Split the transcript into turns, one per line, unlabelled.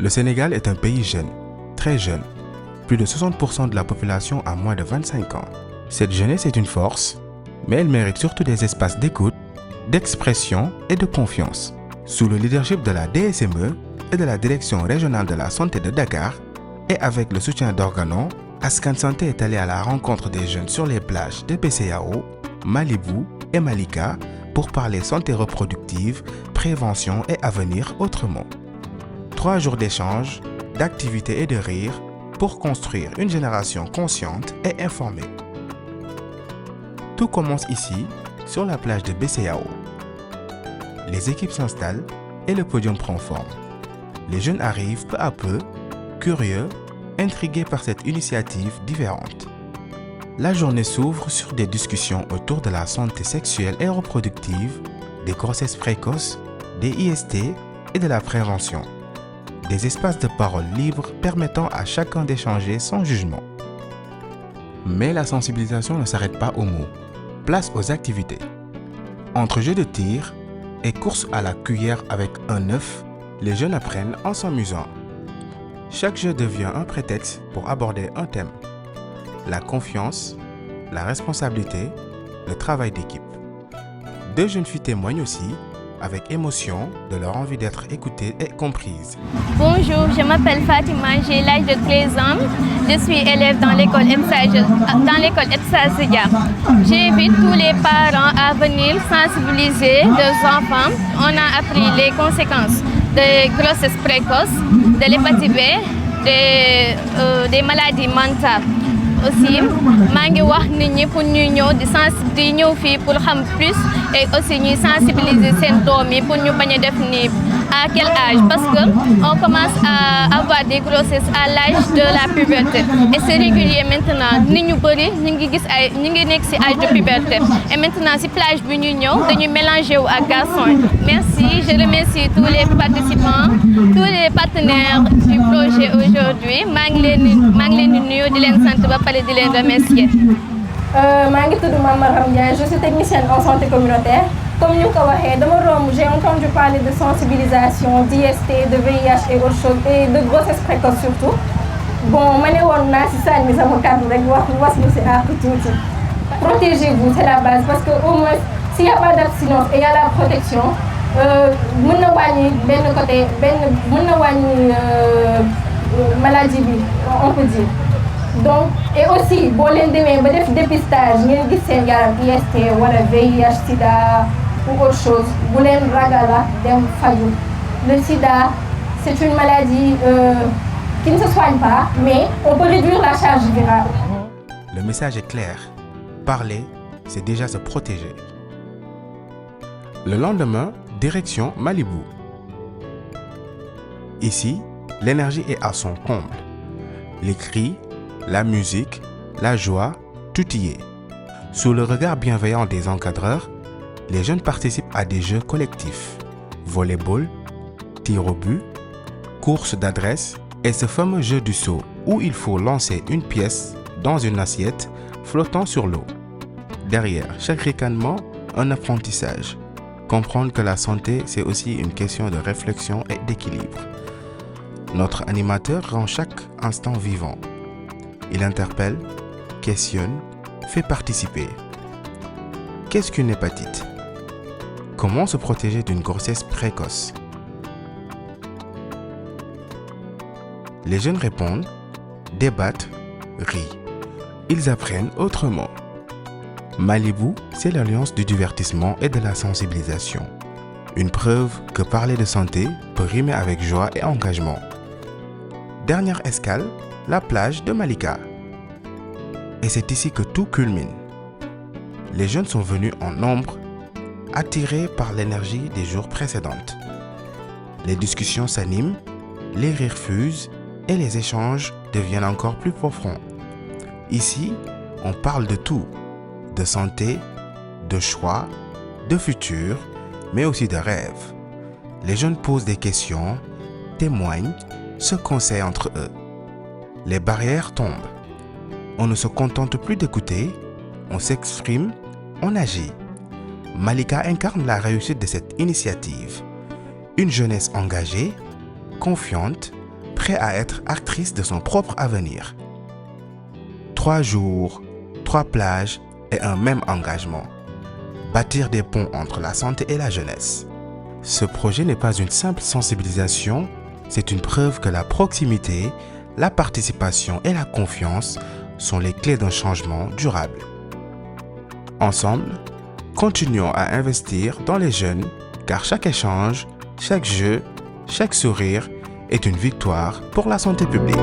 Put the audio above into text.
Le Sénégal est un pays jeune, très jeune. Plus de 60% de la population a moins de 25 ans. Cette jeunesse est une force, mais elle mérite surtout des espaces d'écoute, d'expression et de confiance. Sous le leadership de la DSME et de la Direction régionale de la santé de Dakar, et avec le soutien d'Organon, Askan Santé est allé à la rencontre des jeunes sur les plages de BCEAO, Malibu et Malika pour parler santé reproductive, prévention et avenir autrement. 3 jours d'échanges, d'activités et de rire pour construire une génération consciente et informée. Tout commence ici, sur la plage de BCEAO. Les équipes s'installent et le podium prend forme. Les jeunes arrivent peu à peu, curieux, intrigués par cette initiative différente. La journée s'ouvre sur des discussions autour de la santé sexuelle et reproductive, des grossesses précoces, des IST et de la prévention. Des espaces de parole libres permettant à chacun d'échanger sans jugement. Mais la sensibilisation ne s'arrête pas aux mots. Place aux activités. Entre jeux de tir et courses à la cuillère avec un œuf, les jeunes apprennent en s'amusant. Chaque jeu devient un prétexte pour aborder un thème. La confiance, la responsabilité, le travail d'équipe. 2 jeunes filles témoignent aussi, avec émotion, de leur envie d'être écoutées et comprises.
Bonjour, je m'appelle Fatima, j'ai l'âge de 13 ans. Je suis élève dans l'école EPSA Zidia. J'invite tous les parents à venir sensibiliser leurs enfants. On a appris les conséquences des grossesses précoces, de l'hépatite B, des maladies mentales. Aussi, maa ngi wax nit ñi pour ñu ñëw di ñëw fii pour xam plus et aussi ñuy sensibiliser seen doom yi pour ñu bañ a def ni à quel âge parce que on commence à avoir des grossesses à l'âge de la puberté et c'est régulier maintenant nit ñu bëri ñu ngi nekk ci âge de puberté et maintenant ci plage bi ñu ñëw dañuy mélanger wu ak garçon. Merci, je remercie tous les participants, tous les partenaires du projet aujourd'hui. maa ngi leen di nuyu di leen sant ba pare di leen remercier.
maa ngi tudd Mame Maram Ndiaye, je suis technicienne en santé communautaire. Comme ñu ko waxee dama romb j'ai entendu parler de sensibilisation, d'IST, de VIH et autres choses et de grossesse précoce surtout. Bon ma ne woon naa si sànni mi sama kàddu rek wax lu si àq tuuti. Protégez-vous, c'est la base parce que au moins s'il y a pas d'abstinence et il y a la protection mën na wàññi benn côté mën na wàññi maladie bi on peut dire. Donc et aussi boo leen demee ba def dépistage ngeen gis seen yaram IST wala VIH sida ou autre chose bu leen ragala dem faju. Le sida c'est une maladie qui ne se soigne pas mais on peut réduire la charge virale.
Le message est clair. Parler, c'est déjà se protéger. Le lendemain, direction Malibu. Ici, l'énergie est à son comble. Les cris, la musique, la joie, tout y est. Sous le regard bienveillant des encadreurs, les jeunes participent à des jeux collectifs. Volleyball, tir au but, course d'adresse et ce fameux jeu du seau où il faut lancer une pièce dans une assiette flottant sur l'eau. Derrière chaque ricanement, un apprentissage. Comprendre que la santé, c'est aussi une question de réflexion et d'équilibre. Notre animateur rend chaque instant vivant. Il interpelle, questionne, fait participer. Qu'est-ce qu'une hépatite? Comment se protéger d'une grossesse précoce? Les jeunes répondent, débattent, rient. Ils apprennent autrement. Malibu, c'est l'alliance du divertissement et de la sensibilisation. Une preuve que parler de santé peut rimer avec joie et engagement. Dernière escale, la plage de Malika. Et c'est ici que tout culmine. Les jeunes sont venus en nombre, attirés par l'énergie des jours précédents. Les discussions s'animent, les rires fusent et les échanges deviennent encore plus profonds. Ici, on parle de tout, de santé, de choix, de futur, mais aussi de rêves. Les jeunes posent des questions, témoignent, se conseillent entre eux. Les barrières tombent. On ne se contente plus d'écouter, on s'exprime, on agit. Malika incarne la réussite de cette initiative. Une jeunesse engagée, confiante, prêt à être actrice de son propre avenir. 3 jours, 3 plages et un même engagement. Bâtir des ponts entre la santé et la jeunesse. Ce projet n'est pas une simple sensibilisation, c'est une preuve que la proximité, la participation et la confiance sont les clés d'un changement durable. Ensemble, continuons à investir dans les jeunes car chaque échange, chaque jeu, chaque sourire est une victoire pour la santé publique.